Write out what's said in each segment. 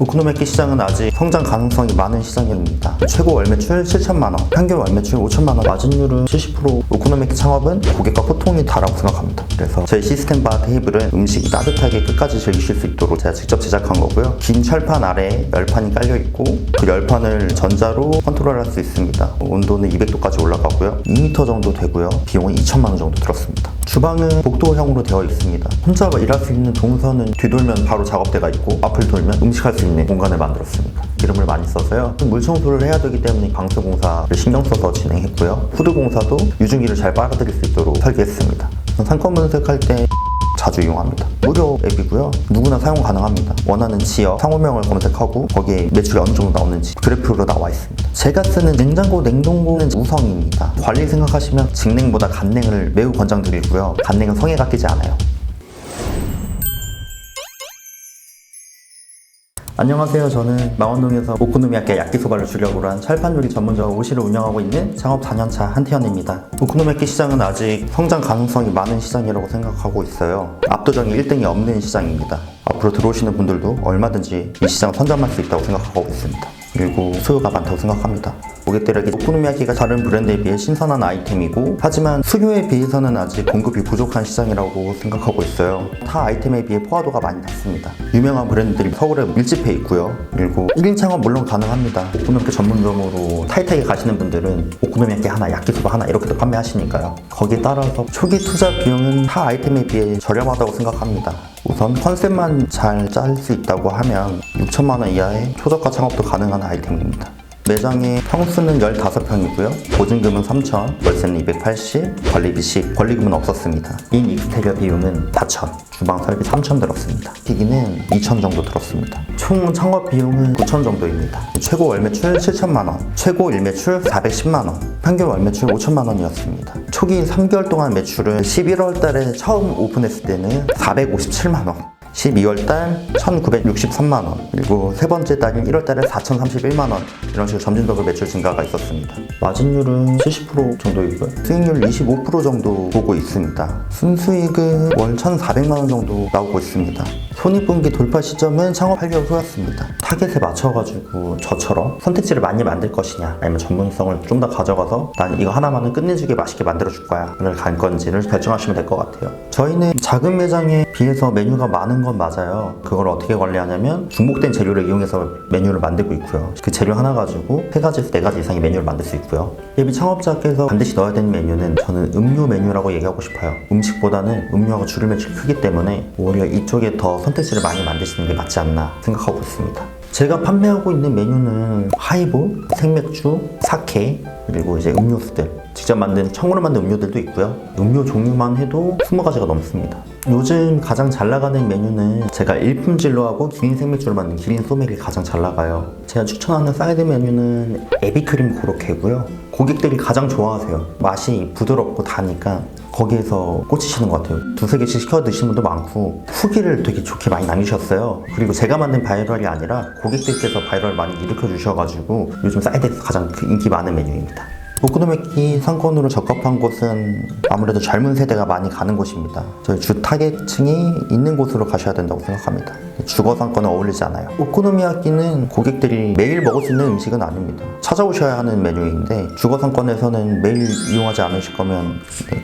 오코노미야키 시장은 아직 성장 가능성이 많은 시장입니다. 최고 월 매출 7천만 원, 평균 월 매출 5천만 원, 마진율은 70%. 오코노미야키 창업은 고객과 소통이 다라고 생각합니다. 그래서 저희 시스템바 테이블은 음식이 따뜻하게 끝까지 즐기실 수 있도록 제가 직접 제작한 거고요. 긴 철판 아래에 열판이 깔려 있고 그 열판을 전자로 컨트롤할 수 있습니다. 온도는 200도까지 올라가고요. 2m 정도 되고요. 비용은 2천만 원 정도 들었습니다. 주방은 복도형으로 되어 있습니다. 혼자 일할 수 있는 동선은 뒤돌면 바로 작업대가 있고 앞을 돌면 음식할 수 있는 공간을 만들었습니다. 기름을 많이 써서요. 물 청소를 해야 되기 때문에 방수공사를 신경 써서 진행했고요. 푸드공사도 유증기를 잘 빨아들일 수 있도록 설계했습니다. 상권 분석할 때 자주 이용합니다. 무료 앱이고요. 누구나 사용 가능합니다. 원하는 지역, 상호명을 검색하고 거기에 매출이 어느 정도 나오는지 그래프로 나와 있습니다. 제가 쓰는 냉장고, 냉동고는 우성입니다. 관리 생각하시면 직냉보다 간냉을 매우 권장드리고요. 간냉은 성에가 끼지 않아요. 안녕하세요. 저는 망원동에서 오코노미야키 야끼소바를 주력으로 한 철판 요리 전문점 오시를 운영하고 있는 창업 4년차 한태현입니다. 오코노미야키 시장은 아직 성장 가능성이 많은 시장이라고 생각하고 있어요. 압도적인 1등이 없는 시장입니다. 앞으로 들어오시는 분들도 얼마든지 이 시장을 선점할 수 있다고 생각하고 있습니다. 그리고 수요가 많다고 생각합니다. 고객들에게 오코노미야키가 다른 브랜드에 비해 신선한 아이템이고 하지만 수요에 비해서는 아직 공급이 부족한 시장이라고 생각하고 있어요. 타 아이템에 비해 포화도가 많이 낮습니다. 유명한 브랜드들이 서울에 밀집해 있고요. 그리고 1인 창업 물론 가능합니다. 오코노미야키 전문점으로 타이트하게 가시는 분들은 오코노미야키 하나, 야끼소바 하나 이렇게도 판매하시니까요. 거기에 따라서 초기 투자 비용은 타 아이템에 비해 저렴하다고 생각합니다. 우선 컨셉만 잘 짤 수 있다고 하면 6천만 원 이하의 초저가 창업도 가능한 아이템입니다. 매장의 평수는 15평이고요. 보증금은 3천, 월세는 280, 관리비 10, 권리금은 없었습니다. 인 익스테리어 비용은 4천, 주방 설비 3천 들었습니다. 기기는 2천 정도 들었습니다. 총 창업 비용은 9천 정도입니다. 최고 월 매출 7천만 원, 최고 일 매출 410만 원, 평균 월 매출 5천만 원이었습니다. 초기 3개월 동안 매출은 11월 달에 처음 오픈했을 때는 457만 원, 12월 달 1,963만 원, 그리고 세 번째 달인 1월 달에 4,031만 원, 이런 식으로 점진적으로 매출 증가가 있었습니다. 마진율은 70% 정도이고요. 수익률 25% 정도 보고 있습니다. 순수익은 월 1,400만 원 정도 나오고 있습니다. 손익분기 돌파 시점은 창업 8개월 후였습니다. 타겟에 맞춰가지고 저처럼 선택지를 많이 만들 것이냐, 아니면 전문성을 좀 더 가져가서 난 이거 하나만은 끝내주게 맛있게 만들어줄 거야 를 갈 건지를 결정하시면 될 것 같아요. 저희는 작은 매장에 비해서 메뉴가 많은 건 맞아요. 그걸 어떻게 관리하냐면 중복된 재료를 이용해서 메뉴를 만들고 있고요. 그 재료 하나 가지고 3가지에서 4가지 이상의 메뉴를 만들 수 있고요. 예비 창업자께서 반드시 넣어야 되는 메뉴는 저는 음료 메뉴라고 얘기하고 싶어요. 음식보다는 음료하고 주류 매출이 크기 때문에 오히려 이쪽에 더 선택지를 많이 만드시는 게 맞지 않나 생각하고 있습니다. 제가 판매하고 있는 메뉴는 하이볼, 생맥주, 사케, 그리고 이제 음료수들, 직접 만든 청으로 만든 음료들도 있고요. 음료 종류만 해도 20가지가 넘습니다. 요즘 가장 잘 나가는 메뉴는 제가 일품질로 하고 기린 생맥주로 만든 기린 소맥이 가장 잘 나가요. 제가 추천하는 사이드 메뉴는 에비크림 고로케고요. 고객들이 가장 좋아하세요. 맛이 부드럽고 다니까 거기에서 꽂히시는 것 같아요. 2-3개씩 시켜 드시는 분도 많고 후기를 되게 좋게 많이 남기셨어요. 그리고 제가 만든 바이럴이 아니라 고객들께서 바이럴 많이 일으켜 주셔가지고 요즘 사이드에서 가장 인기 많은 메뉴입니다. 오코노미야키 상권으로 적합한 곳은 아무래도 젊은 세대가 많이 가는 곳입니다. 저희 주 타겟층이 있는 곳으로 가셔야 된다고 생각합니다. 주거 상권은 어울리지 않아요. 오코노미야키는 고객들이 매일 먹을 수 있는 음식은 아닙니다. 찾아오셔야 하는 메뉴인데 주거 상권에서는 매일 이용하지 않으실 거면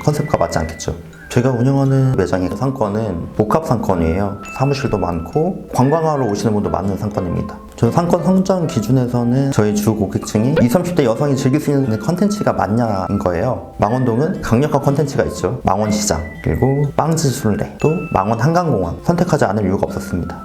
컨셉과 맞지 않겠죠. 제가 운영하는 매장의 상권은 복합 상권이에요. 사무실도 많고 관광하러 오시는 분도 많은 상권입니다. 저는 상권 성장 기준에서는 저희 주 고객층이 20, 30대 여성이 즐길 수 있는 컨텐츠가 많냐인 거예요. 망원동은 강력한 컨텐츠가 있죠. 망원시장, 그리고 빵지순례, 또 망원 한강공원. 선택하지 않을 이유가 없었습니다.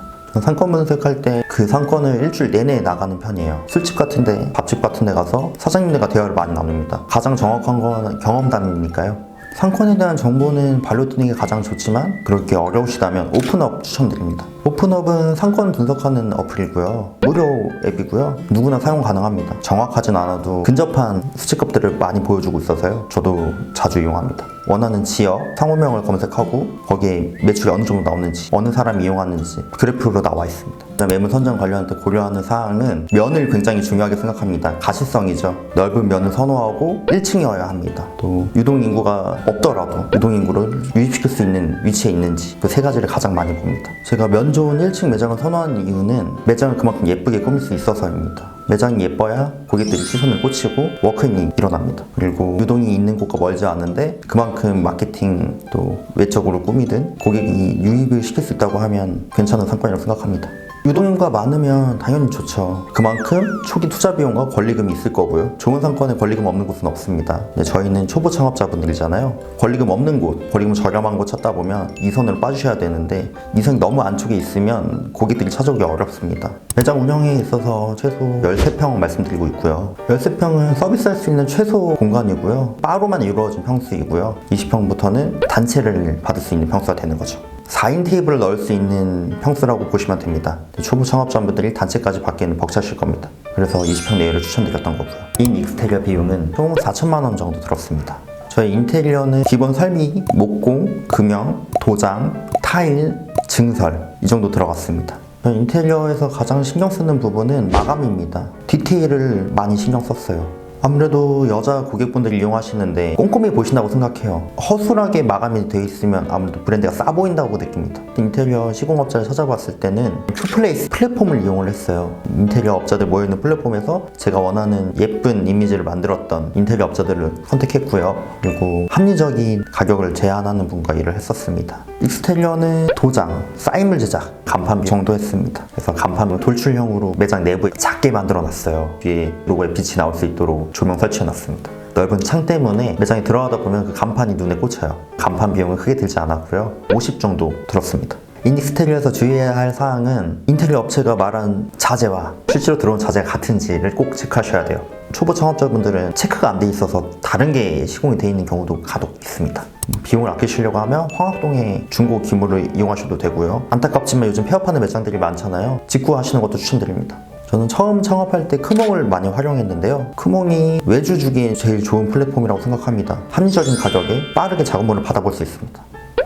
상권 분석할 때 그 상권을 일주일 내내 나가는 편이에요. 술집 같은데, 밥집 같은데 가서 사장님들과 대화를 많이 나눕니다. 가장 정확한 건 경험담이니까요. 상권에 대한 정보는 발로 뛰는 게 가장 좋지만 그렇게 어려우시다면 오픈업 추천드립니다. 오픈업은 상권 분석하는 어플이고요. 무료 앱이고요. 누구나 사용 가능합니다. 정확하진 않아도 근접한 수치값들을 많이 보여주고 있어서요. 저도 자주 이용합니다. 원하는 지역, 상호명을 검색하고 거기에 매출이 어느 정도 나오는지, 어느 사람이 이용하는지 그래프로 나와 있습니다. 매물 선정 관련할 때 고려하는 사항은 면을 굉장히 중요하게 생각합니다. 가시성이죠. 넓은 면을 선호하고 1층이어야 합니다. 또 유동인구가 없더라도 유동인구를 유입시킬 수 있는 위치에 있는지 그 세 가지를 가장 많이 봅니다. 제가 면 좋은 1층 매장을 선호하는 이유는 매장을 그만큼 예쁘게 꾸밀 수 있어서입니다. 매장이 예뻐야 고객들이 시선을 꽂히고 워크인이 일어납니다. 그리고 유동이 있는 곳과 멀지 않은데 그만큼 마케팅 또 외적으로 꾸미든 고객이 유입을 시킬 수 있다고 하면 괜찮은 상권이라고 생각합니다. 유동인구가 많으면 당연히 좋죠. 그만큼 초기 투자 비용과 권리금이 있을 거고요. 좋은 상권에 권리금 없는 곳은 없습니다. 저희는 초보 창업자분들이잖아요. 권리금 없는 곳, 권리금 저렴한 곳 찾다 보면 2선으로 빠지셔야 되는데 2선이 너무 안쪽에 있으면 고객들이 찾아오기 어렵습니다. 매장 운영에 있어서 최소 13평 말씀드리고 있고요. 13평은 서비스할 수 있는 최소 공간이고요. 바로만 이루어진 평수이고요. 20평부터는 단체를 받을 수 있는 평수가 되는 거죠. 4인 테이블을 넣을 수 있는 평수라고 보시면 됩니다. 초보 창업자분들이 단체까지 받기에는 벅차실 겁니다. 그래서 20평 내외를 추천드렸던 거고요. 인 익스테리어 비용은 총 4천만 원 정도 들었습니다. 저희 인테리어는 기본 설비, 목공, 금형, 도장, 타일, 증설 이 정도 들어갔습니다. 인테리어에서 가장 신경 쓰는 부분은 마감입니다. 디테일을 많이 신경 썼어요. 아무래도 여자 고객분들이 이용하시는데 꼼꼼히 보신다고 생각해요. 허술하게 마감이 되어 있으면 아무래도 브랜드가 싸 보인다고 느낍니다. 인테리어 시공업자를 찾아봤을 때는 투플레이스 플랫폼을 이용을 했어요. 인테리어 업자들 모여있는 플랫폼에서 제가 원하는 예쁜 이미지를 만들었던 인테리어 업자들을 선택했고요. 그리고 합리적인 가격을 제안하는 분과 일을 했었습니다. 익스테리어는 도장, 사인물 제작, 간판 정도 했습니다. 그래서 간판을 돌출형으로 매장 내부에 작게 만들어놨어요. 뒤에 로고에 빛이 나올 수 있도록 조명 설치해놨습니다. 넓은 창 때문에 매장에 들어가다 보면 그 간판이 눈에 꽂혀요. 간판 비용은 크게 들지 않았고요. 50 정도 들었습니다. 인익스테리어에서 주의해야 할 사항은 인테리어 업체가 말한 자재와 실제로 들어온 자재가 같은지를 꼭 체크하셔야 돼요. 초보 창업자분들은 체크가 안 돼 있어서 다른 게 시공이 돼 있는 경우도 간혹 있습니다. 비용을 아끼시려고 하면 황학동의 중고 기물을 이용하셔도 되고요. 안타깝지만 요즘 폐업하는 매장들이 많잖아요. 직구하시는 것도 추천드립니다. 저는 처음 창업할 때 크몽을 많이 활용했는데요. 크몽이 외주 주기에 제일 좋은 플랫폼이라고 생각합니다. 합리적인 가격에 빠르게 작업물을 받아볼 수 있습니다.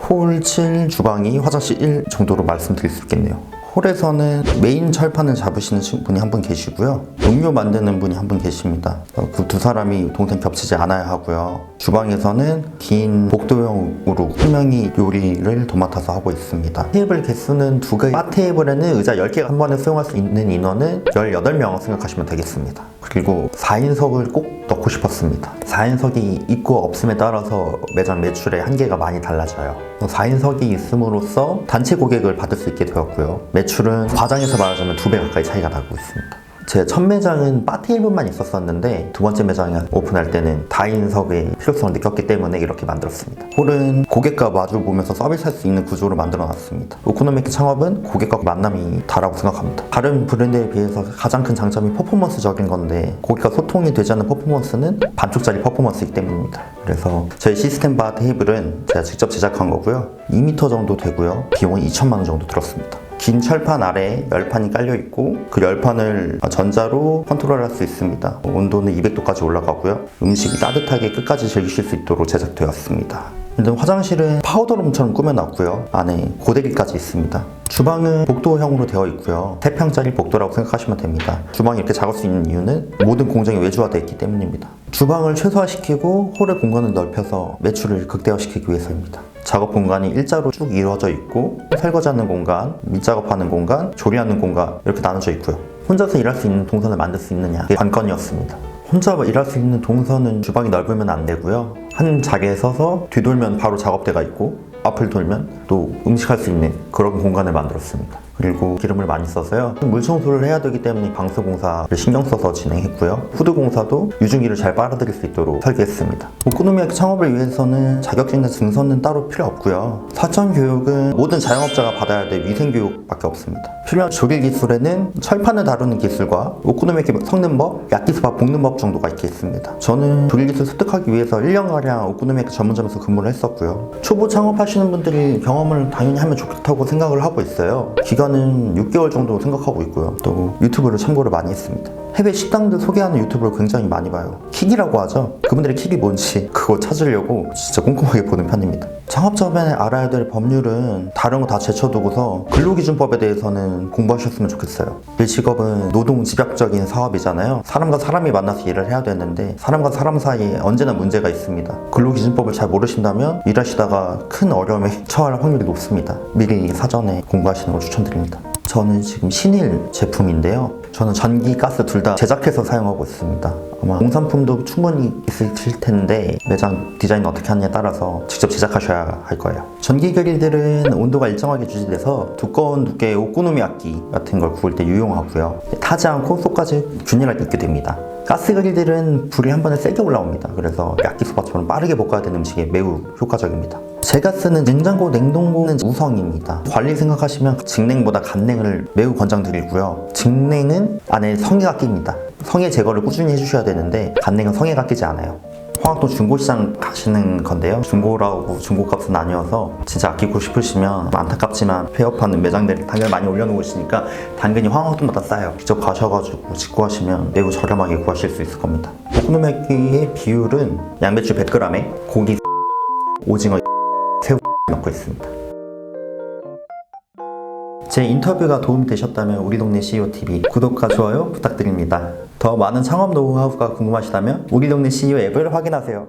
홀 7, 주방 2, 화장실 1 정도로 말씀드릴 수 있겠네요. 홀에서는 메인 철판을 잡으시는 분이 한 분 계시고요. 음료 만드는 분이 한 분 계십니다. 그 두 사람이 동생 겹치지 않아야 하고요. 주방에서는 긴 복도형으로 한 명이 요리를 도맡아서 하고 있습니다. 테이블 개수는 2개, 바 테이블에는 의자 10개 한 번에 수용할 수 있는 인원은 18명 생각하시면 되겠습니다. 그리고 4인석을 꼭 넣고 싶었습니다. 4인석이 있고 없음에 따라서 매장 매출의 한계가 많이 달라져요. 4인석이 있음으로써 단체 고객을 받을 수 있게 되었고요. 매출은 과장해서 말하자면 2배 가까이 차이가 나고 있습니다. 제 첫 매장은 바 테이블만 있었었는데 두 번째 매장에 오픈할 때는 다인석의 필요성을 느꼈기 때문에 이렇게 만들었습니다. 홀은 고객과 마주 보면서 서비스할 수 있는 구조로 만들어 놨습니다. 오코노미야키 창업은 고객과 만남이 다라고 생각합니다. 다른 브랜드에 비해서 가장 큰 장점이 퍼포먼스적인 건데 고객과 소통이 되지 않는 퍼포먼스는 반쪽짜리 퍼포먼스이기 때문입니다. 그래서 저희 시스템 바 테이블은 제가 직접 제작한 거고요. 2m 정도 되고요. 비용은 2천만 원 정도 들었습니다. 긴 철판 아래에 열판이 깔려 있고 그 열판을 전자로 컨트롤할 수 있습니다. 온도는 200도까지 올라가고요. 음식이 따뜻하게 끝까지 즐기실 수 있도록 제작되었습니다. 일단 화장실은 파우더룸처럼 꾸며놨고요. 안에 고데기까지 있습니다. 주방은 복도형으로 되어 있고요. 3평짜리 복도라고 생각하시면 됩니다. 주방이 이렇게 작을 수 있는 이유는 모든 공정이 외주화되어 있기 때문입니다. 주방을 최소화시키고 홀의 공간을 넓혀서 매출을 극대화시키기 위해서입니다. 작업 공간이 일자로 쭉 이루어져 있고 설거지하는 공간, 밑작업하는 공간, 조리하는 공간 이렇게 나눠져 있고요. 혼자서 일할 수 있는 동선을 만들 수 있느냐 그게 관건이었습니다. 혼자 일할 수 있는 동선은 주방이 넓으면 안 되고요. 한 자리에 서서 뒤돌면 바로 작업대가 있고 앞을 돌면 또 음식할 수 있는 그런 공간을 만들었습니다. 그리고 기름을 많이 써서요. 물 청소를 해야 되기 때문에 방수공사를 신경 써서 진행했고요. 후드공사도 유증기를 잘 빨아들일 수 있도록 설계했습니다. 오코노미야키 창업을 위해서는 자격증이나 증서는 따로 필요 없고요. 사전 교육은 모든 자영업자가 받아야 될 위생 교육밖에 없습니다. 필요한 조릴 기술에는 철판을 다루는 기술과 오코노미야키 섞는 법, 야키소바 볶는 법 정도가 있겠습니다. 저는 조릴 기술 습득하기 위해서 1년가량 오코노미야키 전문점에서 근무를 했었고요. 초보 창업하시는 분들이 경험을 당연히 하면 좋다고 생각을 하고 있어요. 기간은 6개월 정도 생각하고 있고요. 또 유튜브를 참고를 많이 했습니다. 해외 식당들 소개하는 유튜브를 굉장히 많이 봐요. 킥이라고 하죠. 그분들의 킥이 뭔지 그거 찾으려고 진짜 꼼꼼하게 보는 편입니다. 창업자분이 알아야 될 법률은 다른 거 다 제쳐두고서 근로기준법에 대해서는 공부하셨으면 좋겠어요. 이 직업은 노동 집약적인 사업이잖아요. 사람과 사람이 만나서 일을 해야 되는데 사람과 사람 사이에 언제나 문제가 있습니다. 근로기준법을 잘 모르신다면 일하시다가 큰 어려움에 처할 확률이 높습니다. 미리 사전에 공부하시는 걸 추천드립니다. 저는 지금 신일 제품인데요. 저는 전기, 가스 둘 다 제작해서 사용하고 있습니다. 아마 공산품도 충분히 있을 텐데 매장 디자인 어떻게 하느냐에 따라서 직접 제작하셔야 할 거예요. 전기 그릴들은 온도가 일정하게 유지돼서 두꺼운 두께의 오코노미야끼 같은 걸 구울 때 유용하고요. 타지 않고 속까지 균일하게 익게 됩니다. 가스 그릴들은 불이 한 번에 세게 올라옵니다. 그래서 야끼소바처럼 빠르게 볶아야 되는 음식에 매우 효과적입니다. 제가 쓰는 냉장고, 냉동고는 우성입니다. 관리 생각하시면 직냉보다 간냉을 매우 권장드리고요. 직냉은 안에 성에가 낍니다. 성에 제거를 꾸준히 해주셔야 되는데 간냉은 성에가 끼지 않아요. 황학도 중고시장 가시는 건데요. 중고라고 중고값은 아니어서 진짜 아끼고 싶으시면 안타깝지만 폐업하는 매장들이 당근 많이 올려놓고 있으니까 당근이 황학도보다 싸요. 직접 가셔가지고 직구하시면 매우 저렴하게 구하실 수 있을 겁니다. 오코노미야끼의 비율은 양배추 100g에 고기, 오징어, 새우 넣고 있습니다. 제 인터뷰가 도움이 되셨다면 우리 동네 CEOTV 구독과 좋아요 부탁드립니다. 더 많은 창업 노하우가 궁금하시다면 우리 동네 CEO 앱을 확인하세요.